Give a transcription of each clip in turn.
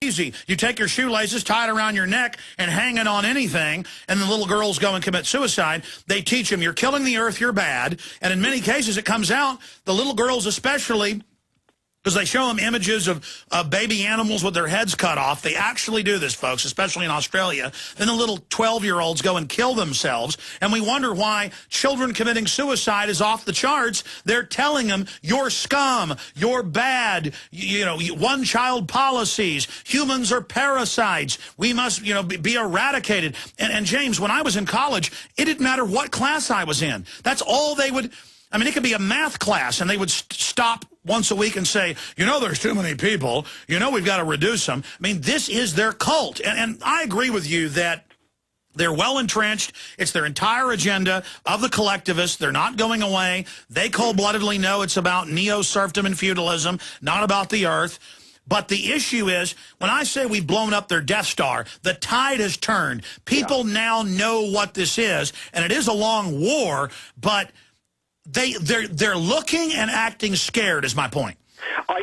easy. You take your shoelaces, tie it around your neck, and hang it on anything, and the little girls go and commit suicide. They teach them, you're killing the earth, you're bad. And in many cases, it comes out, the little girls especially, because they show them images of baby animals with their heads cut off. They actually do this, folks, especially in Australia. Then the little 12-year-olds go and kill themselves. And we wonder why children committing suicide is off the charts. They're telling them, you're scum, you're bad, you know, one-child policies, humans are parasites, we must, you know, be eradicated. And James, when I was in college, it didn't matter what class I was in. That's all they would... I mean, it could be a math class, and they would stop once a week and say, you know, there's too many people. You know, we've got to reduce them. I mean, this is their cult. And I agree with you that they're well entrenched. It's their entire agenda of the collectivists. They're not going away. They cold-bloodedly know it's about neo-serfdom and feudalism, not about the earth. But the issue is, when I say we've blown up their Death Star, the tide has turned. People now know what this is, and it is a long war, but... They're looking and acting scared, is my point. I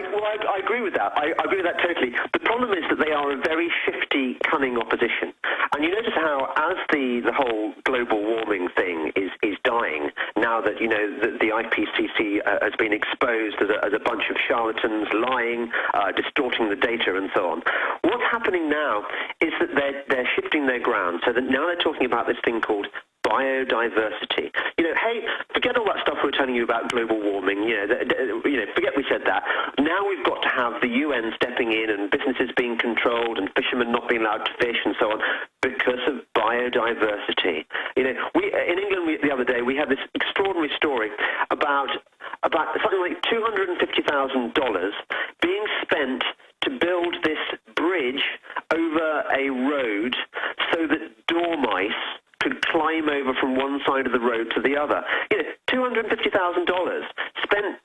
agree with that. I agree with that totally. The problem is that they are a very shifty, cunning opposition. And you notice how, as the whole global warming thing is dying, now that, you know, the IPCC has been exposed as a bunch of charlatans lying, distorting the data and so on, what's happening now is that they're shifting their ground, so that now they're talking about this thing called biodiversity. You know, hey, forget all that stuff we were telling you about global warming. You know, forget we said that. Now we've got to have the UN stepping in and businesses being controlled and fishermen not being allowed to fish and so on because of biodiversity. You know, in England the other day we had this extraordinary story about something like $250,000 being spent to build this bridge over a road so that dormice could climb over from one side of the road to the other. You know, $250,000 spent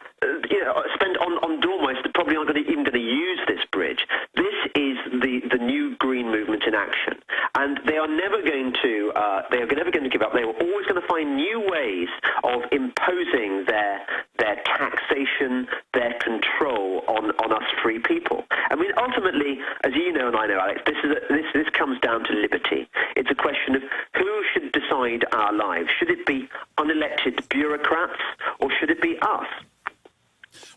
on dormice that probably aren't even going to use this bridge. This is the new green movement in action, and they are never going to give up. They are always going to find new ways of imposing their taxation, their control on us free people. I mean, ultimately, as you know and I know, Alex, this comes down to liberty. It's a question of who should decide our lives. Should it be unelected bureaucrats, or should it be us?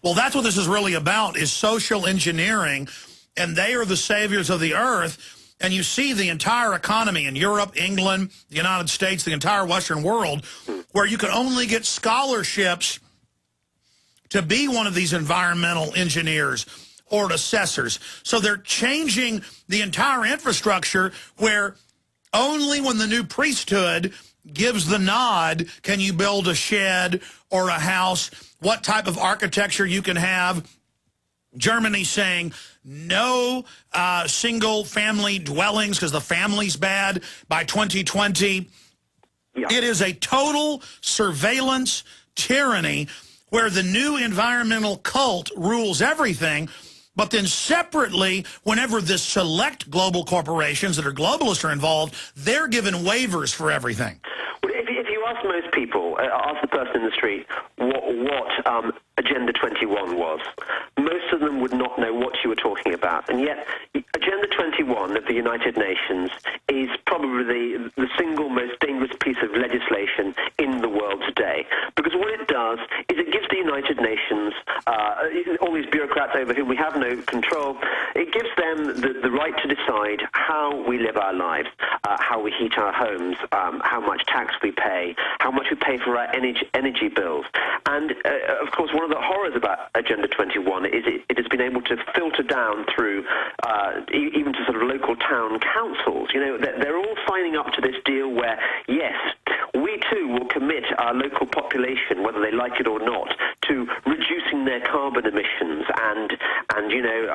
Well, that's what this is really about, is social engineering, and they are the saviors of the earth. And you see the entire economy in Europe, England, the United States, the entire Western world, where you can only get scholarships to be one of these environmental engineers or assessors. So they're changing the entire infrastructure where only when the new priesthood gives the nod can you build a shed or a house, what type of architecture you can have. Germany saying no single-family dwellings because the family's bad by 2020. Yeah. It is a total surveillance tyranny where the new environmental cult rules everything. But then separately, whenever the select global corporations that are globalists are involved, they're given waivers for everything. Well, if you ask most people, ask the person in the street what Agenda 21 was, most of them would not know what you were talking about. And yet, Agenda 21 of the United Nations is probably the single most dangerous piece of legislation in the world today. Because what it does is it gives the United Nations, all these bureaucrats over whom we have no control, it gives them the right to decide how we live our lives, how we heat our homes, how much tax we pay, how much we pay for our energy bills. And, of course, one of the horrors about Agenda 21 is it has been able to filter down through even to sort of local town councils. You know, they're all signing up to this deal where, yes, we too will commit our local population, whether they like it or not, to reducing their carbon emissions and you know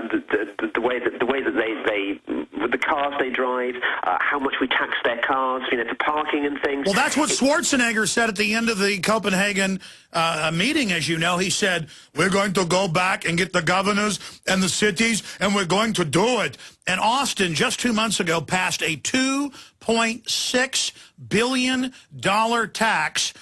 the way that they with the cars they drive, how much we tax their cars, you know, for parking and things. Well, that's what Schwarzenegger said at the end of the Copenhagen meeting. As you know, he said, we're going to go back and get the governors and the cities, and we're going to do it. And Austin, just 2 months ago, passed a $2.6 billion tax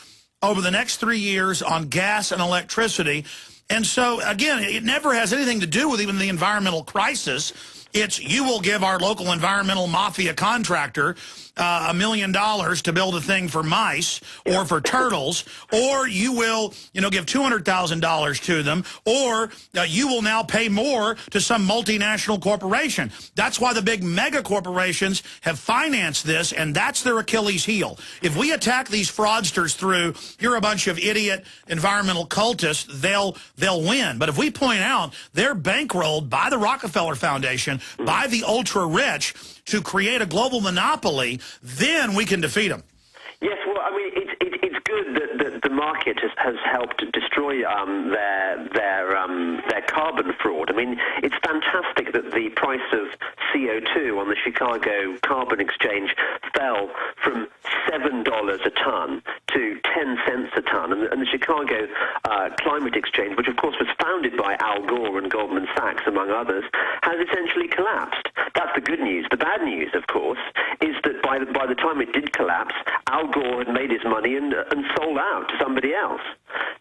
over the next 3 years on gas and electricity. And so, again, it never has anything to do with even the environmental crisis. It's you will give our local environmental mafia contractor $1 million to build a thing for mice or for turtles, or you will, give $200,000 to them, or you will now pay more to some multinational corporation. That's why the big mega corporations have financed this, and that's their Achilles heel. If we attack these fraudsters through, you're a bunch of idiot environmental cultists, they'll win. But if we point out they're bankrolled by the Rockefeller Foundation, by the ultra-rich, to create a global monopoly, then we can defeat them. Yes, well, I mean, it's good that the market has helped destroy their carbon fraud. I mean, it's fantastic that the price of CO2 on the Chicago Carbon Exchange fell from $7 a ton to 10 cents a ton, and the Chicago Climate Exchange, which of course was founded by Al Gore and Goldman Sachs, among others, has essentially collapsed. That's the good news. The bad news, of course, is that by the time it did collapse, Al Gore had made his money and sold out to somebody else.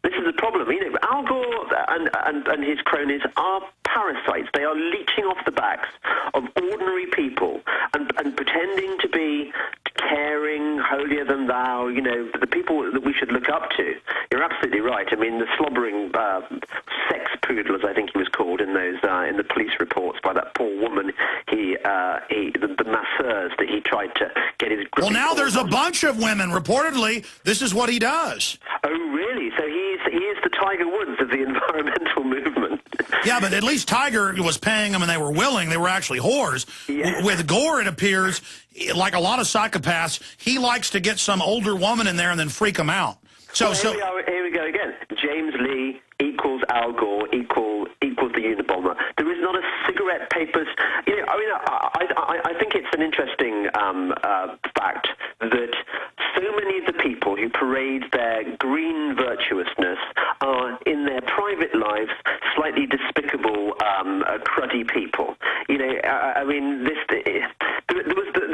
This is the problem. Al Gore and his cronies are parasites. They are leeching off the backs of ordinary people and pretending to be caring, holier than thou, the people that we should look up to. You're absolutely right. I mean, the slobbering sex poodle, as I think he was called in those in the police reports by that poor woman, the masseurs that he tried to get his... Well, now there's a bunch of women. Reportedly, this is what he does. Oh, really? So he is the Tiger Woods of the environmental movement. Yeah, but at least Tiger was paying them and they were willing. They were actually whores. Yeah. With Gore, it appears, like a lot of psychopaths, he likes to get some older woman in there and then freak them out. So here we go again. James Lee equals Al Gore equals the Unabomber. There is not a cigarette papers. I think it's an interesting fact that so many of the people who parade their green virtuousness are, in their private lives, slightly despicable, cruddy people. There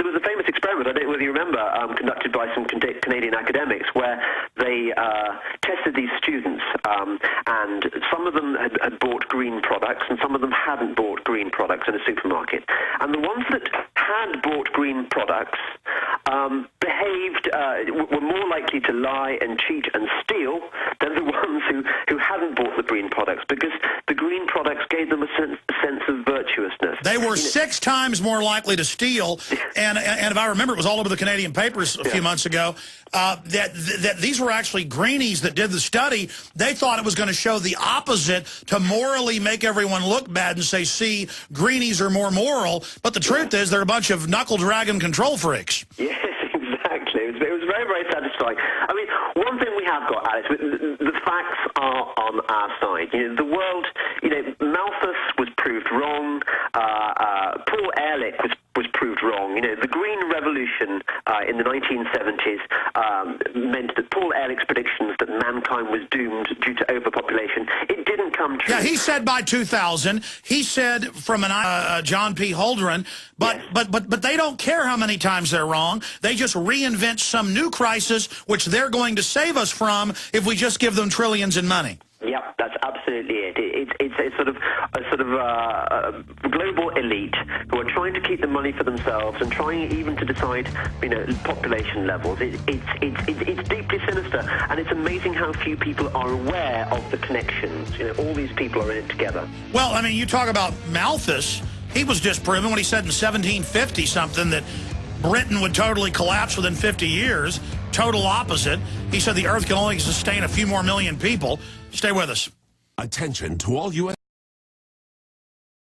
was a famous experiment, I don't know whether you remember, conducted by some Canadian academics, where they tested these students, and some of them had bought green products, and some of them hadn't bought green products in a supermarket. And the ones that had bought green products were more likely to lie and cheat and steal than the ones who hadn't bought the green products, because the green products gave them a sense of virtuousness. They were 6 times more likely to steal, and if I remember, it was all over the Canadian papers a few months ago, that these were actually greenies that did the study. They thought it was going to show the opposite, to morally make everyone look bad and say, see, greenies are more moral, but the truth is they're a bunch of knuckle-dragging control freaks. Yes, exactly. It was very, very satisfying. I mean, one thing we have got, Alex, the facts are on our side. The world, Malthus was proved wrong, Paul Ehrlich was proved wrong. The Green Revolution in the 1970s meant that Paul Ehrlich's predictions that mankind was doomed due to overpopulation, it didn't come true. Yeah, he said by 2000. He said from an John P. Holdren, but they don't care how many times they're wrong. They just reinvent some new crisis, which they're going to save us from if we just give them trillions in money. Yep, that's absolutely it. It's a sort of global elite who are trying to keep the money for themselves and trying even to decide, population levels. It's deeply sinister, and it's amazing how few people are aware of the connections. All these people are in it together. Well, I mean, you talk about Malthus. He was disproven when he said in 1750-something that Britain would totally collapse within 50 years. Total opposite. He said the Earth can only sustain a few more million people. Stay with us. Attention to all U.S.